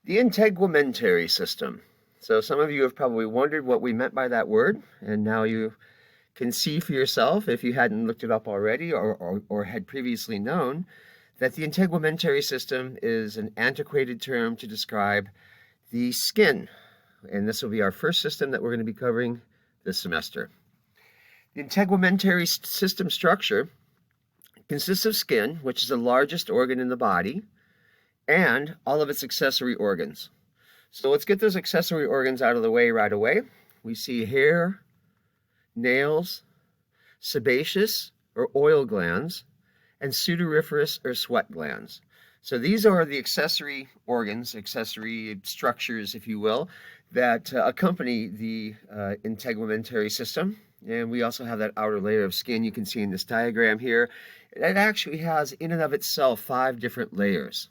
The integumentary system. So some of you have probably wondered what we meant by that word, and now you can see for yourself, if you hadn't looked it up already or had previously known, that the integumentary system is an antiquated term to describe the skin. And this will be our first system that we're going to be covering this semester. The integumentary system structure consists of skin, which is the largest organ in the body, and all of its accessory organs. So let's get those accessory organs out of the way right away. We see hair, nails, sebaceous or oil glands, and sudoriferous or sweat glands. So these are the accessory organs, accessory structures, if you will, that accompany the integumentary system. And we also have that outer layer of skin you can see in this diagram here. It actually has in and of itself 5 different layers.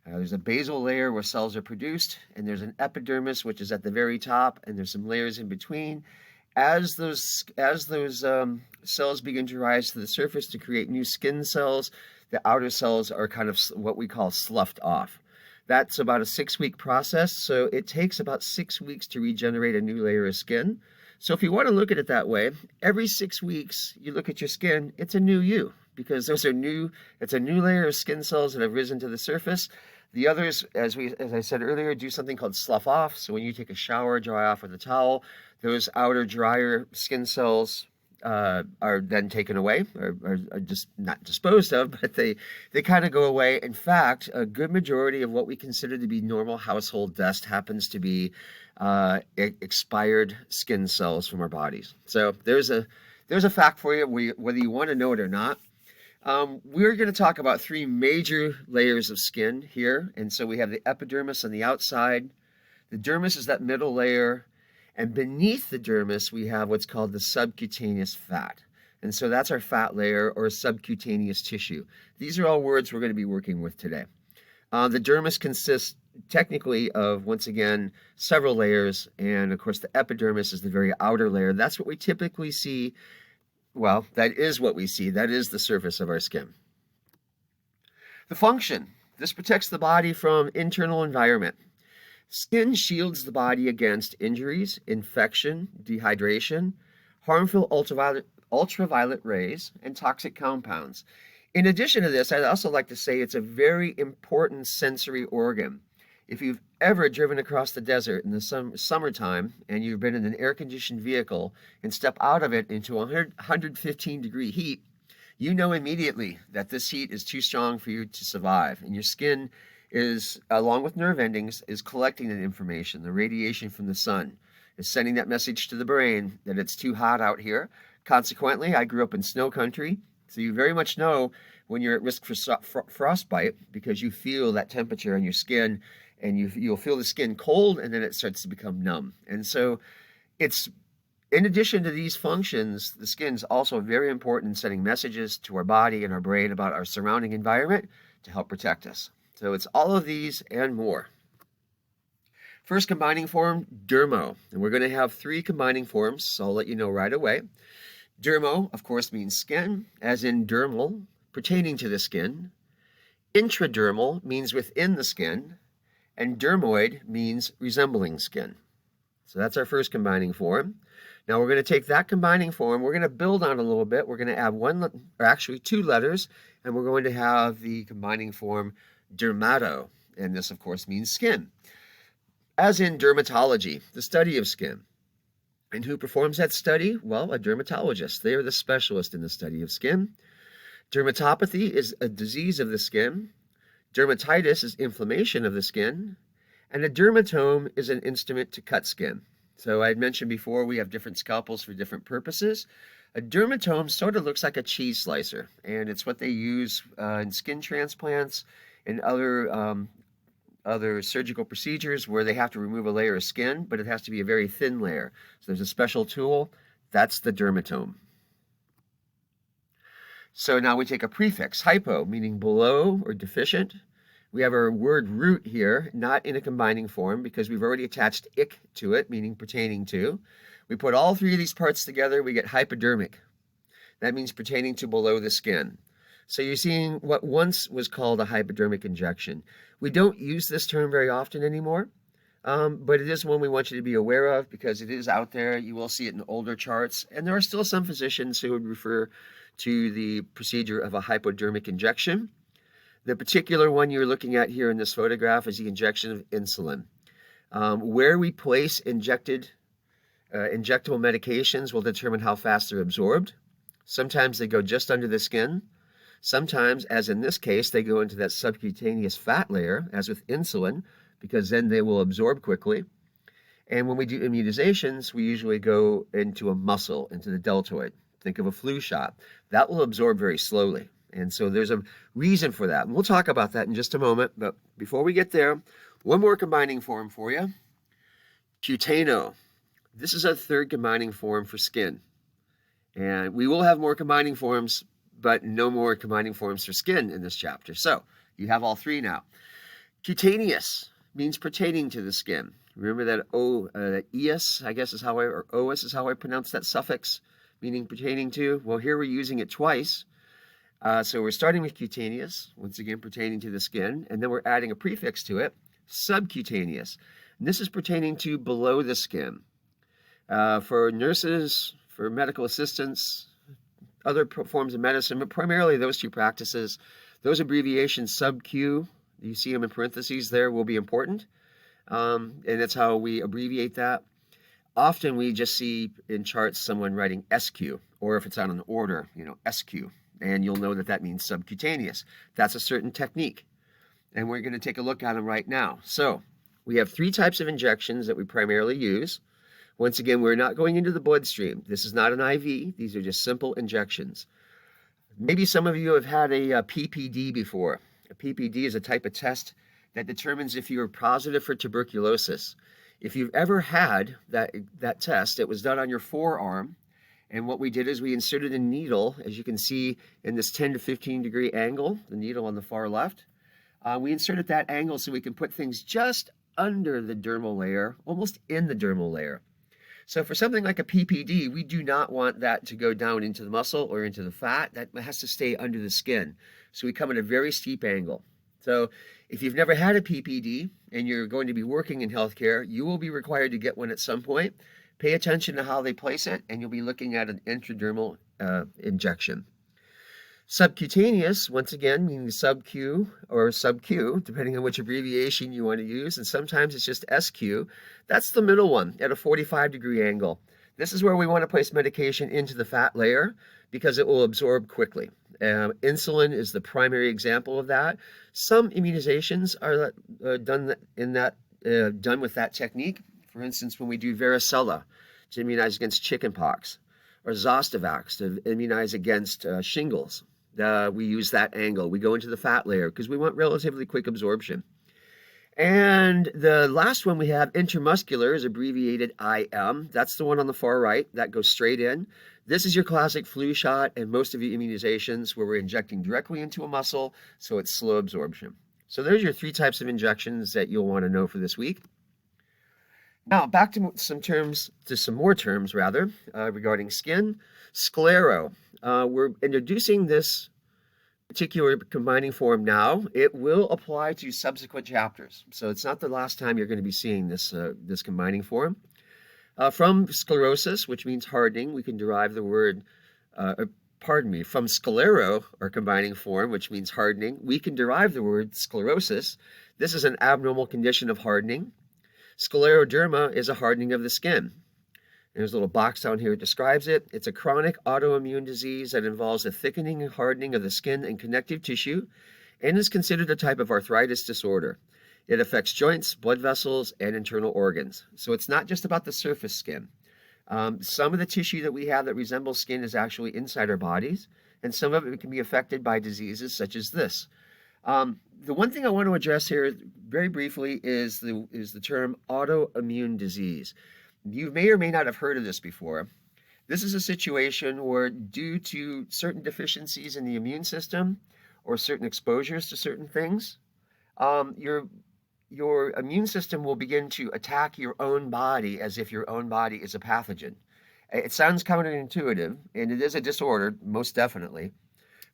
There's a basal layer where cells are produced, and there's an epidermis, which is at the very top, and there's some layers in between. As those cells begin to rise to the surface to create new skin cells, the outer cells are kind of what we call sloughed off. That's about a 6-week process, so it takes about 6 weeks to regenerate a new layer of skin. So if you want to look at it that way, every 6 weeks you look at your skin, it's a new you, because it's a new layer of skin cells that have risen to the surface. The others, as I said earlier, do something called slough off. So when you take a shower, dry off with a towel, those outer drier skin cells are then taken away, or are just not disposed of, but they kind of go away. In fact, a good majority of what we consider to be normal household dust happens to be expired skin cells from our bodies. So there's a fact for you, whether you want to know it or not. We're going to talk about 3 major layers of skin here. And so we have the epidermis on the outside. The dermis is that middle layer. And beneath the dermis, we have what's called the subcutaneous fat. And so that's our fat layer or subcutaneous tissue. These are all words we're going to be working with today. The dermis consists technically of, once again, several layers. And of course, the epidermis is the very outer layer. That's what we typically see. Well, that is what we see. That is the surface of our skin. The function. This protects the body from internal environment. Skin shields the body against injuries, infection, dehydration, harmful ultraviolet rays, and toxic compounds. In addition to this, I'd also like to say it's a very important sensory organ. If you've ever driven across the desert in the summertime and you've been in an air-conditioned vehicle and step out of it into 115-degree heat, you know immediately that this heat is too strong for you to survive. And your skin is, along with nerve endings, is collecting that information. The radiation from the sun is sending that message to the brain that it's too hot out here. Consequently, I grew up in snow country, so you very much know when you're at risk for frostbite because you feel that temperature on your skin, and you'll feel the skin cold, and then it starts to become numb. And so it's, in addition to these functions, the skin's also very important in sending messages to our body and our brain about our surrounding environment to help protect us. So it's all of these and more. First combining form, dermo. And we're going to have 3 combining forms, so I'll let you know right away. Dermo, of course, means skin, as in dermal, pertaining to the skin. Intradermal means within the skin. And dermoid means resembling skin. So that's our first combining form. Now we're going to take that combining form, we're going to build on it a little bit. We're going to add 2 letters, and we're going to have the combining form dermato. And this, of course, means skin. As in dermatology, the study of skin. And who performs that study? Well, a dermatologist. They are the specialist in the study of skin. Dermatopathy is a disease of the skin. Dermatitis is inflammation of the skin, and a dermatome is an instrument to cut skin. So I had mentioned before we have different scalpels for different purposes. A dermatome sort of looks like a cheese slicer, and it's what they use in skin transplants and other surgical procedures where they have to remove a layer of skin, but it has to be a very thin layer. So there's a special tool. That's the dermatome. So now we take a prefix, hypo, meaning below or deficient. We have our word root here, not in a combining form because we've already attached ich to it, meaning pertaining to. We put all 3 of these parts together, we get hypodermic. That means pertaining to below the skin. So you're seeing what once was called a hypodermic injection. We don't use this term very often anymore, but it is one we want you to be aware of because it is out there. You will see it in older charts, and there are still some physicians who would refer to the procedure of a hypodermic injection. The particular one you're looking at here in this photograph is the injection of insulin. Where we place injectable medications will determine how fast they're absorbed. Sometimes they go just under the skin. Sometimes, as in this case, they go into that subcutaneous fat layer, as with insulin, because then they will absorb quickly. And when we do immunizations, we usually go into a muscle, into the deltoid. Think of a flu shot. That will absorb very slowly. And so there's a reason for that. And we'll talk about that in just a moment. But before we get there, one more combining form for you. Cutano. This is a third combining form for skin. And we will have more combining forms, but no more combining forms for skin in this chapter. So you have all three now. Cutaneous means pertaining to the skin. Remember that ES, I guess is how or OS is how I pronounce that suffix, meaning pertaining to. Well, here we're using it twice. So we're starting with cutaneous, once again pertaining to the skin, and then we're adding a prefix to it, subcutaneous. And this is pertaining to below the skin. For nurses, for medical assistants, other forms of medicine, but primarily those two practices, those abbreviations, sub-Q, you see them in parentheses there, will be important. And that's how we abbreviate that. Often we just see in charts someone writing SQ, or if it's on an order, SQ. And you'll know that that means subcutaneous. That's a certain technique. And we're going to take a look at them right now. So we have three types of injections that we primarily use. Once again, we're not going into the bloodstream. This is not an IV. These are just simple injections. Maybe some of you have had a PPD before. A PPD is a type of test that determines if you are positive for tuberculosis. If you've ever had that test, it was done on your forearm. And what we did is we inserted a needle, as you can see in this 10 to 15 degree angle, the needle on the far left. We inserted that angle so we can put things just under the dermal layer, almost in the dermal layer. So for something like a PPD, we do not want that to go down into the muscle or into the fat. That has to stay under the skin. So we come at a very steep angle. So if you've never had a PPD and you're going to be working in healthcare, you will be required to get one at some point. Pay attention to how they place it, and you'll be looking at an intradermal injection. Subcutaneous, once again, meaning sub-Q or sub-Q, depending on which abbreviation you want to use, and sometimes it's just SQ. That's the middle one at a 45-degree angle. This is where we want to place medication into the fat layer because it will absorb quickly. Insulin is the primary example of that. Some immunizations are done with that technique. For instance, when we do varicella to immunize against chickenpox, or Zostavax to immunize against shingles, we use that angle. We go into the fat layer because we want relatively quick absorption. And the last one we have, intramuscular, is abbreviated IM. That's the one on the far right. That goes straight in. This is your classic flu shot and most of your immunizations where we're injecting directly into a muscle, so it's slow absorption. So there's your three types of injections that you'll want to know for this week. Now, back to some more terms regarding skin. Sclero. We're introducing this particular combining form now. It will apply to subsequent chapters. So it's not the last time you're going to be seeing this combining form. From sclerosis, which means hardening, we can derive the word, from sclero, or combining form, which means hardening, we can derive the word sclerosis. This is an abnormal condition of hardening. Scleroderma is a hardening of the skin. There's a little box down here that describes it. It's a chronic autoimmune disease that involves a thickening and hardening of the skin and connective tissue and is considered a type of arthritis disorder. It affects joints, blood vessels, and internal organs. So it's not just about the surface skin. Some of the tissue that we have that resembles skin is actually inside our bodies, and some of it can be affected by diseases such as this. The one thing I want to address here very briefly is the term autoimmune disease. You may or may not have heard of this before. This is a situation where, due to certain deficiencies in the immune system or certain exposures to certain things, your immune system will begin to attack your own body as if your own body is a pathogen. It sounds counterintuitive, and it is a disorder, most definitely.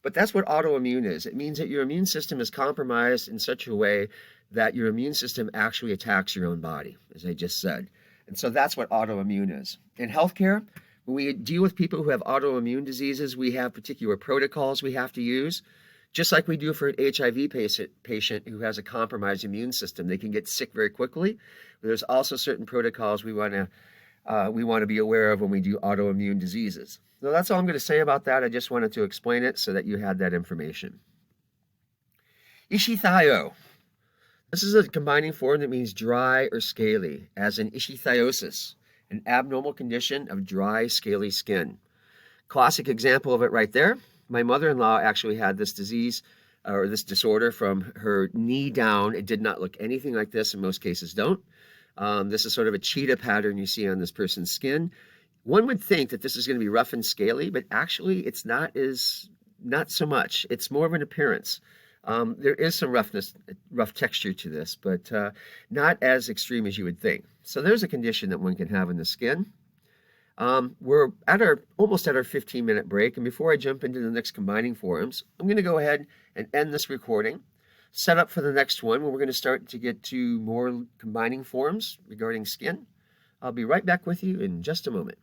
But that's what autoimmune is. It means that your immune system is compromised in such a way that your immune system actually attacks your own body, as I just said. And so that's what autoimmune is. In healthcare, when we deal with people who have autoimmune diseases, we have particular protocols we have to use, just like we do for an HIV patient who has a compromised immune system. They can get sick very quickly. But there's also certain protocols we want to be aware of when we do autoimmune diseases. So that's all I'm going to say about that. I just wanted to explain it so that you had that information. Ichthy. This is a combining form that means dry or scaly, as in ichthyosis, an abnormal condition of dry, scaly skin. Classic example of it right there. My mother-in-law actually had this disease or this disorder from her knee down. It did not look anything like this. In most cases don't. This is sort of a cheetah pattern you see on this person's skin. One would think that this is going to be rough and scaly, but actually it's not so much. It's more of an appearance. There is some rough texture to this, but not as extreme as you would think. So there's a condition that one can have in the skin. We're almost at our 15-minute break, and before I jump into the next combining forms, I'm going to go ahead and end this recording, set up for the next one where we're going to start to get to more combining forms regarding skin. I'll be right back with you in just a moment.